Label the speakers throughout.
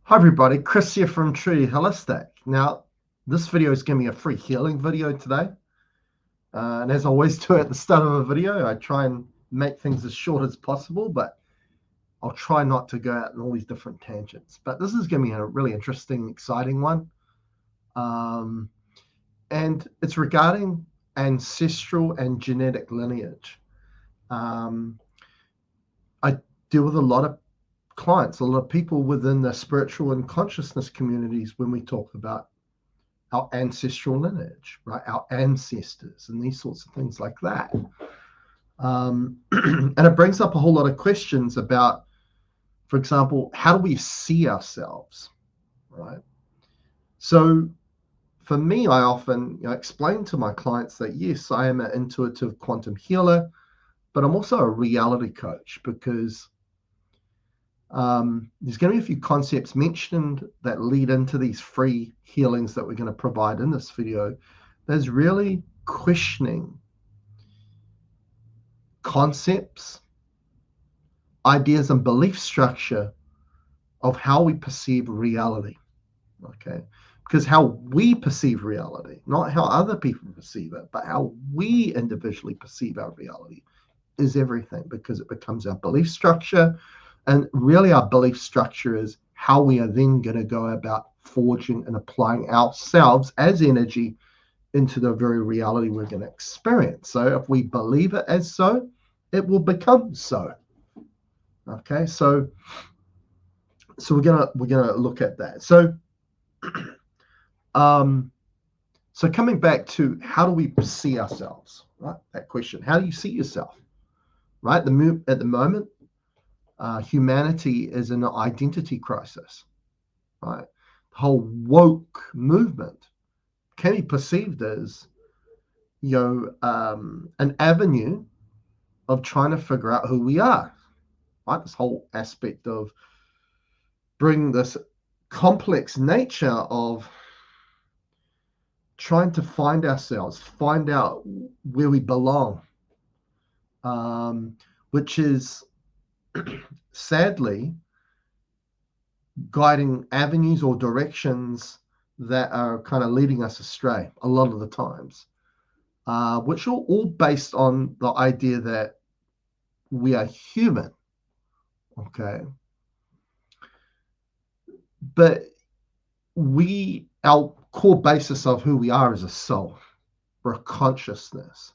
Speaker 1: Hi everybody, Chris here from True Holistic. Now, this video is going to be a free healing video today. And as I always do at the start of a video, I try and make things as short as possible, but I'll try not to go out in all these different tangents. But this is going to be a really interesting, exciting one. And it's regarding ancestral and genetic lineage. I deal with a lot of clients, a lot of people within the spiritual and consciousness communities when we talk about our ancestral lineage, right? Our ancestors and these sorts of things like that. And it brings up a whole lot of questions about, for example, how do we see ourselves, right? So for me, I often explain to my clients that, yes, I am an intuitive quantum healer, but I'm also a reality coach because there's going to be a few concepts mentioned that lead into these free healings that we're going to provide in this video. There's really questioning concepts, ideas, and belief structure of how we perceive reality. Okay, because how we perceive reality, not how other people perceive it, but how we individually perceive our reality is everything, because it becomes our belief structure. And really, our belief structure is how we are then going to go about forging and applying ourselves as energy into the very reality we're going to experience. So if we believe it as so, it will become so. Okay, so we're gonna look at that. So so coming back to how do we see ourselves, right? That question. How do you see yourself, right? At the moment, humanity is in an identity crisis, right? The whole woke movement can be perceived as, an avenue of trying to figure out who we are, right? This whole aspect of bringing this complex nature of trying to find ourselves, find out where we belong, which is sadly guiding avenues or directions that are kind of leading us astray a lot of the times, which are all based on the idea that we are human, okay? But our core basis of who we are is a soul, or a consciousness.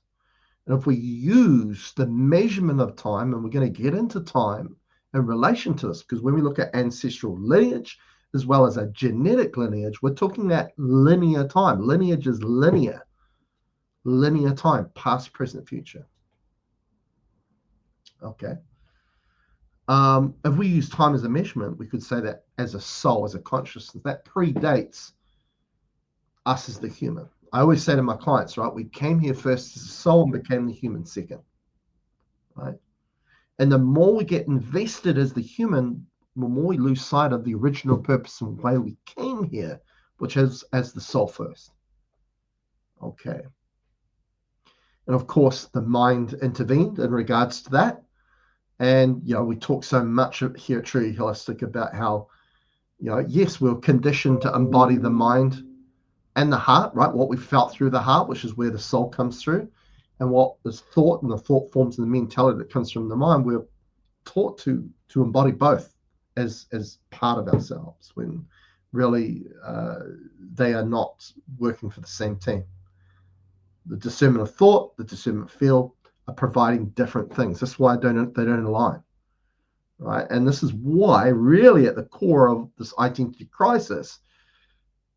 Speaker 1: And if we use the measurement of time, and we're going to get into time in relation to this, because when we look at ancestral lineage as well as a genetic lineage, we're talking about linear time. Lineage is linear time, past, present, future. Okay. If we use time as a measurement, we could say that as a soul, as a consciousness, that predates us as the human. I always say to my clients, right, we came here first as a soul and became the human second, right? And the more we get invested as the human, the more we lose sight of the original purpose and way we came here, which is as the soul first. Okay. And of course, the mind intervened in regards to that. And, we talk so much here at True Holistic about how, yes, we're conditioned to embody the mind and the heart, right? What we felt through the heart, which is where the soul comes through, and what is thought and the thought forms and the mentality that comes from the mind. We're taught to embody both as part of ourselves, when really they are not working for the same team. The discernment of thought, the discernment of feel are providing different things. That's why they don't align, right? And this is why really at the core of this identity crisis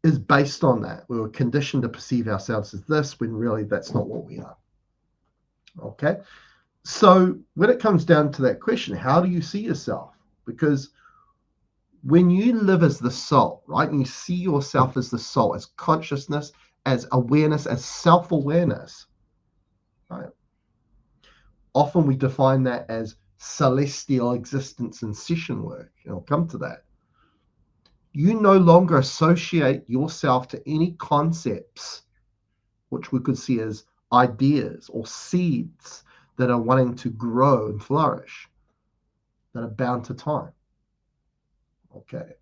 Speaker 1: is based on that. We were conditioned to perceive ourselves as this, when really that's not what we are. Okay. So when it comes down to that question, how do you see yourself? Because when you live as the soul, right, and you see yourself as the soul, as consciousness, as awareness, as self-awareness, right? Often we define that as celestial existence and session work, and I'll come to that. You no longer associate yourself to any concepts, which we could see as ideas or seeds that are wanting to grow and flourish, that are bound to time. Okay.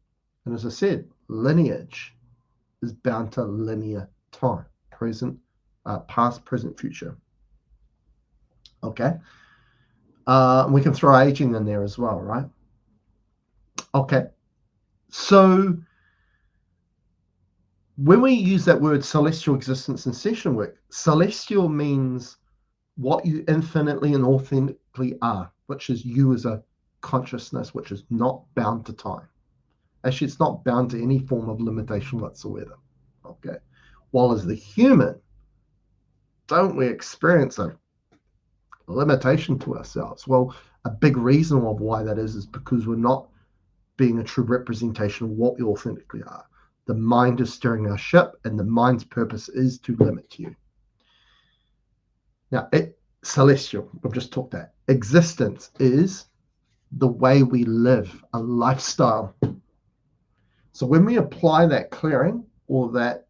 Speaker 1: And as I said, lineage is bound to linear time, past, present, future. Okay. We can throw aging in there as well, right? Okay. So when we use that word celestial existence in session work, celestial means what you infinitely and authentically are, which is you as a consciousness, which is not bound to time. Actually, it's not bound to any form of limitation whatsoever. Okay. While as the human, don't we experience a limitation to ourselves? Well, a big reason of why that is because we're not being a true representation of what we authentically are. The mind is steering our ship, and the mind's purpose is to limit you. Now, celestial, we've just talked that. Existence is the way we live, a lifestyle. So when we apply that clearing or that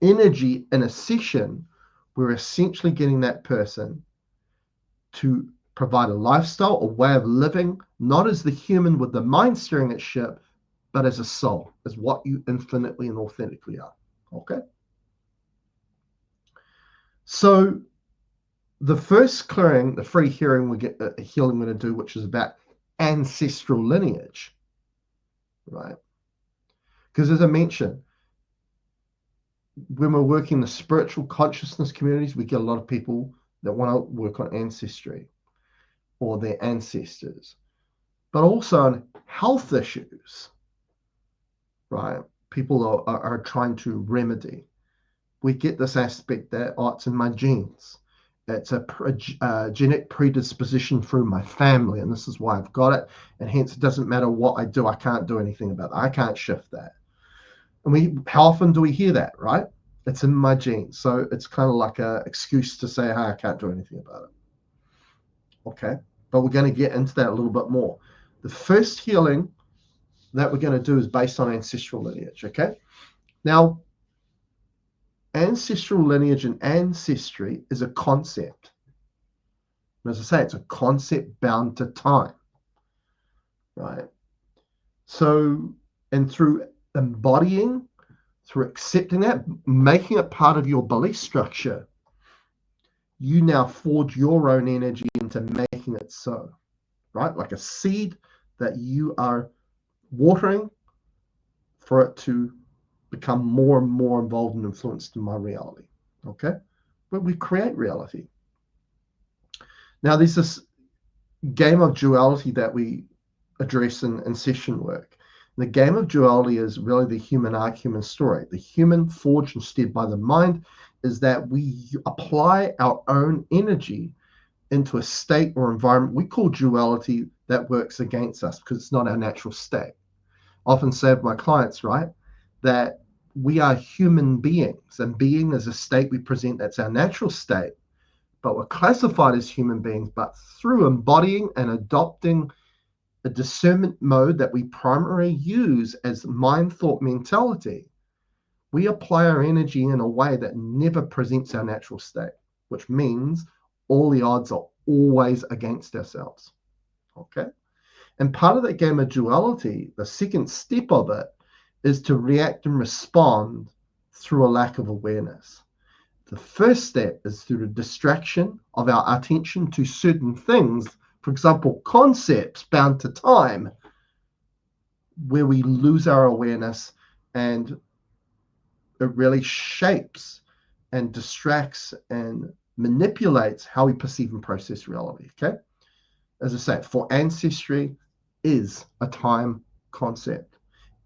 Speaker 1: energy in a session, we're essentially getting that person to provide a lifestyle, a way of living, not as the human with the mind steering its ship, but as a soul, as what you infinitely and authentically are. Okay? So the first clearing, the free healing we get healing we're going to do, which is about ancestral lineage, right? Because as I mentioned, when we're working the spiritual consciousness communities, we get a lot of people that want to work on ancestry or their ancestors, but also on health issues, right? People are trying to remedy. We get this aspect that, oh, it's in my genes. It's a genetic predisposition through my family, and this is why I've got it. And hence, it doesn't matter what I do, I can't do anything about it. I can't shift that. And how often do we hear that, right? It's in my genes. So it's kind of like an excuse to say, hey, I can't do anything about it. Okay. But we're going to get into that a little bit more. The first healing that we're going to do is based on ancestral lineage. Okay. Now, ancestral lineage and ancestry is a concept. And as I say, it's a concept bound to time, right? So, and through embodying, through accepting that, making it part of your belief structure, you now forge your own energy into making it so, right? Like a seed that you are watering for it to become more and more involved and influenced in my reality. Okay? But we create reality. Now, there's this game of duality that we address in session work. And the game of duality is really the human arc, human story. The human forged instead by the mind is that we apply our own energy into a state or environment we call duality that works against us because it's not our natural state. I often say to my clients, right, that we are human beings, and being is a state we present that's our natural state, but we're classified as human beings. But through embodying and adopting a discernment mode that we primarily use as mind thought mentality, we apply our energy in a way that never presents our natural state, which means all the odds are always against ourselves. Okay? And part of that game of duality, the second step of it, is to react and respond through a lack of awareness. The first step is through the distraction of our attention to certain things, for example, concepts bound to time, where we lose our awareness and it really shapes and distracts and manipulates how we perceive and process reality. Okay? As I say, for ancestry is a time concept.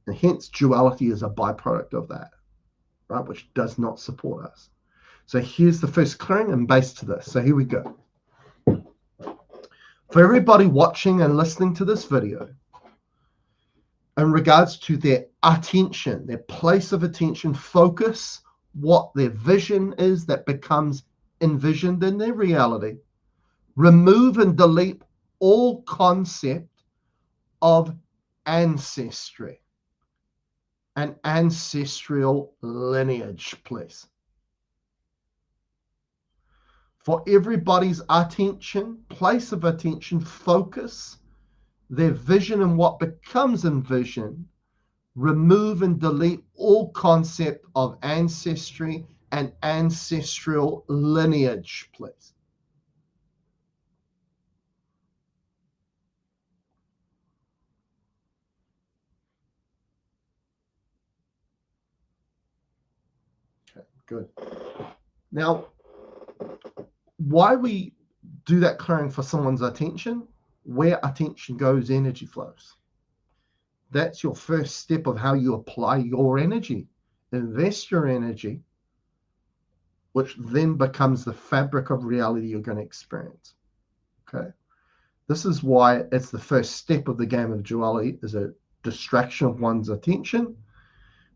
Speaker 1: And hence duality is a byproduct of that, right? Which does not support us. So here's the first clearing and base to this. So here we go. For everybody watching and listening to this video, in regards to their attention, their place of attention, focus, what their vision is that becomes envisioned in their reality, remove and delete all concept of ancestry and ancestral lineage, please. For everybody's attention, place of attention, focus, their vision and what becomes envisioned, remove and delete all concept of ancestry and ancestral lineage, please. Okay, good. Now, why we do that clearing for someone's attention, where attention goes, energy flows. That's your first step of how you apply your energy. Invest your energy, which then becomes the fabric of reality you're going to experience. Okay. This is why it's the first step of the game of duality, is a distraction of one's attention. And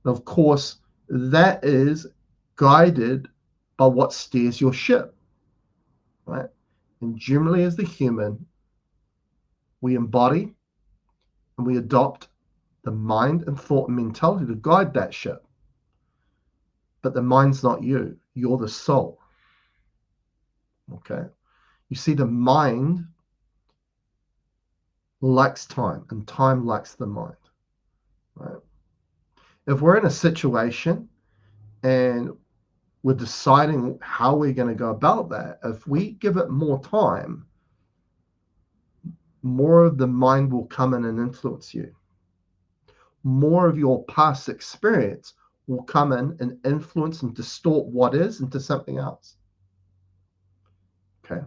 Speaker 1: of course, that is guided by what steers your ship, right? And generally, as the human, we embody and we adopt the mind and thought and mentality to guide that ship. But the mind's not you. You're the soul. Okay. You see, the mind likes time and time likes the mind. Right? If we're in a situation and we're deciding how we're going to go about that, if we give it more time, more of the mind will come in and influence you. More of your past experience will come in and influence and distort what is into something else. Okay.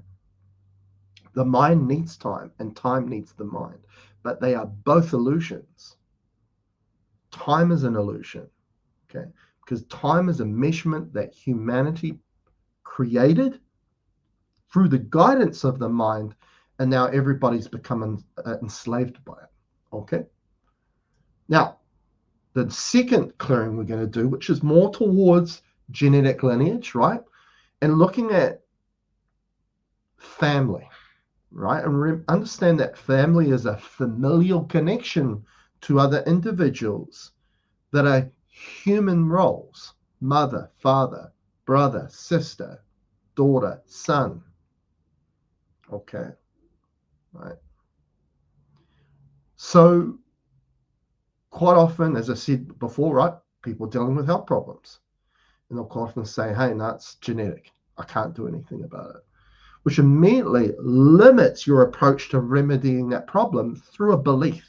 Speaker 1: The mind needs time and time needs the mind, but they are both illusions. Time is an illusion, okay? Because time is a measurement that humanity created through the guidance of the mind, and now everybody's becoming enslaved by it, okay? Now, the second clearing we're going to do, which is more towards genetic lineage, right? And looking at family, right? And understand that family is a familial connection to other individuals that are human roles: mother, father, brother, sister, daughter, son. Okay, right. So quite often, as I said before, right, people dealing with health problems, and they'll quite often say, hey, no, it's genetic. I can't do anything about it, which immediately limits your approach to remedying that problem through a belief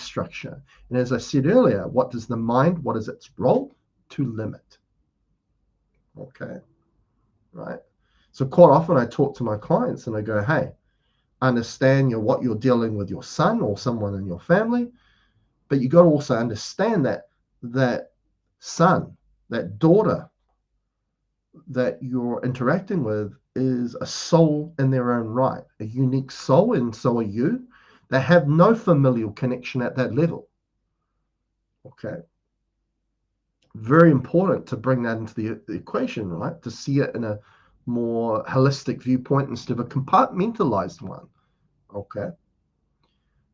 Speaker 1: structure. And as I said earlier, what does the mind, what is its role? To limit. Okay, right? So quite often I talk to my clients and I go, hey, understand what you're dealing with your son or someone in your family, but you got to also understand that son, that daughter that you're interacting with is a soul in their own right, a unique soul, and so are you. They have no familial connection at that level. Okay. Very important to bring that into the equation, right? To see it in a more holistic viewpoint instead of a compartmentalized one. Okay.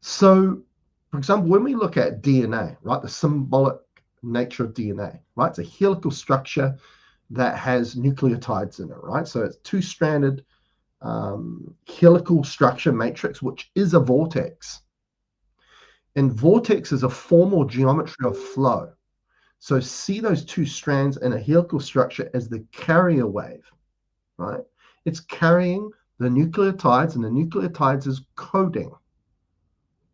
Speaker 1: So, for example, when we look at DNA, right, the symbolic nature of DNA, right, it's a helical structure that has nucleotides in it, right? So it's two-stranded helical structure matrix, which is a vortex. And vortex is a form or geometry of flow. So see those two strands in a helical structure as the carrier wave, right? It's carrying the nucleotides, and the nucleotides is coding,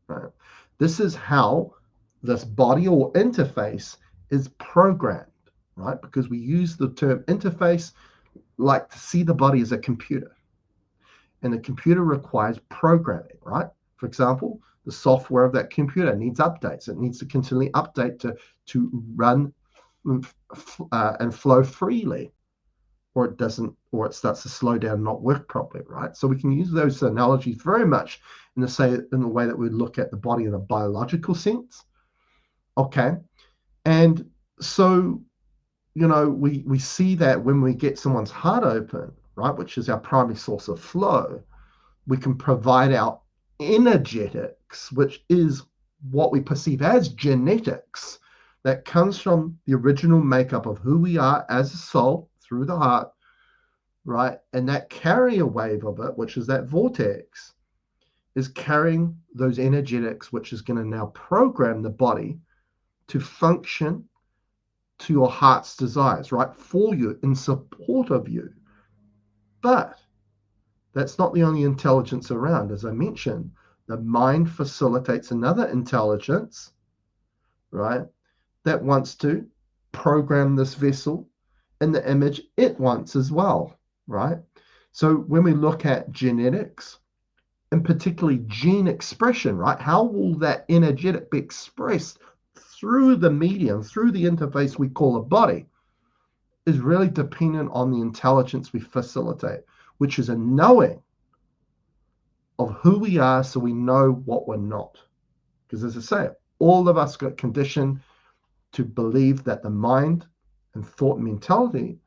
Speaker 1: right? This is how this body or interface is programmed, right? Because we use the term interface like to see the body as a computer. And the computer requires programming, right? For example, the software of that computer needs updates. It needs to continually update to run and flow freely, or it doesn't, or it starts to slow down and not work properly, right? So we can use those analogies very much in the way that we look at the body in a biological sense. Okay. And so, we see that when we get someone's heart open, right, which is our primary source of flow, we can provide our energetics, which is what we perceive as genetics, that comes from the original makeup of who we are as a soul through the heart, right? And that carrier wave of it, which is that vortex, is carrying those energetics, which is going to now program the body to function to your heart's desires, right? For you, in support of you. But that's not the only intelligence around. As I mentioned, the mind facilitates another intelligence, right, that wants to program this vessel in the image it wants as well, right? So when we look at genetics, and particularly gene expression, right, how will that energetic be expressed through the medium, through the interface we call a body, is really dependent on the intelligence we facilitate, which is a knowing of who we are so we know what we're not. Because as I say, all of us got conditioned to believe that the mind and thought and mentality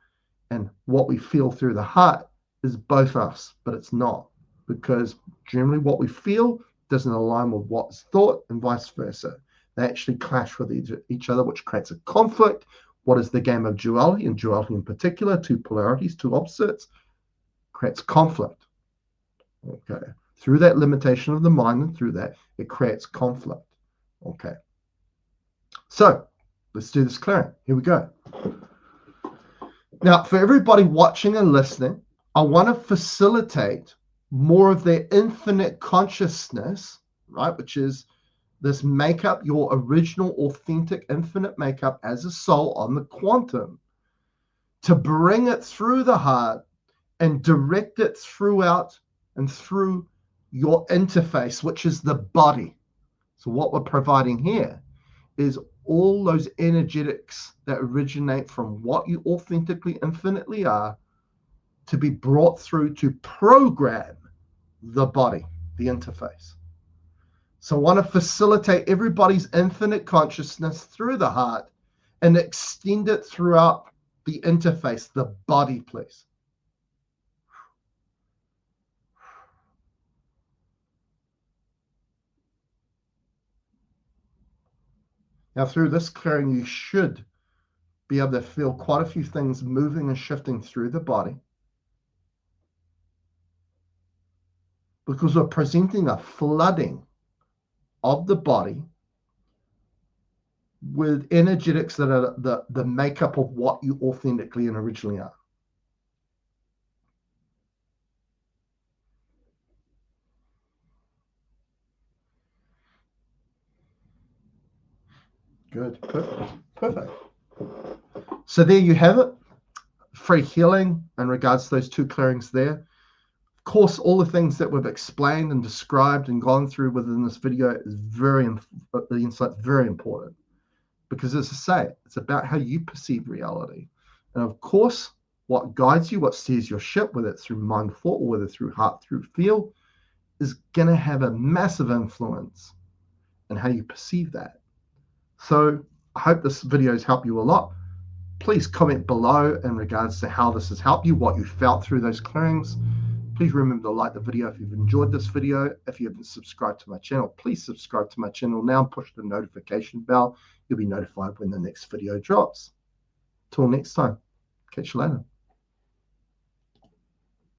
Speaker 1: and what we feel through the heart is both us, but it's not. Because generally what we feel doesn't align with what's thought and vice versa. They actually clash with each other, which creates a conflict. What is the game of duality? And duality in particular, two polarities, two opposites, creates conflict. Okay. Through that limitation of the mind and through that, it creates conflict. Okay. So let's do this clearing. Here we go. Now, for everybody watching and listening, I want to facilitate more of their infinite consciousness, right? Which is this makeup, your original, authentic, infinite makeup as a soul on the quantum, to bring it through the heart and direct it throughout and through your interface, which is the body. So what we're providing here is all those energetics that originate from what you authentically, infinitely are, to be brought through to program the body, the interface. So I want to facilitate everybody's infinite consciousness through the heart and extend it throughout the interface, the body, please. Now, through this clearing, you should be able to feel quite a few things moving and shifting through the body, because we're presenting a flooding of the body with energetics that are the makeup of what you authentically and originally are. Good. Perfect. Perfect. So there you have it. Free healing in regards to those two clearings there. Of course, all the things that we've explained and described and gone through within this video is the insight's very important. Because as I say, it's about how you perceive reality. And of course, what guides you, what steers your ship, whether it's through mind, thought, or whether through heart, through feel, is going to have a massive influence in how you perceive that. So I hope this video has helped you a lot. Please comment below in regards to how this has helped you, what you felt through those clearings. Please remember to like the video if you've enjoyed this video. If you haven't subscribed to my channel, please subscribe to my channel now and push the notification bell. You'll be notified when the next video drops. Till next time, catch you later.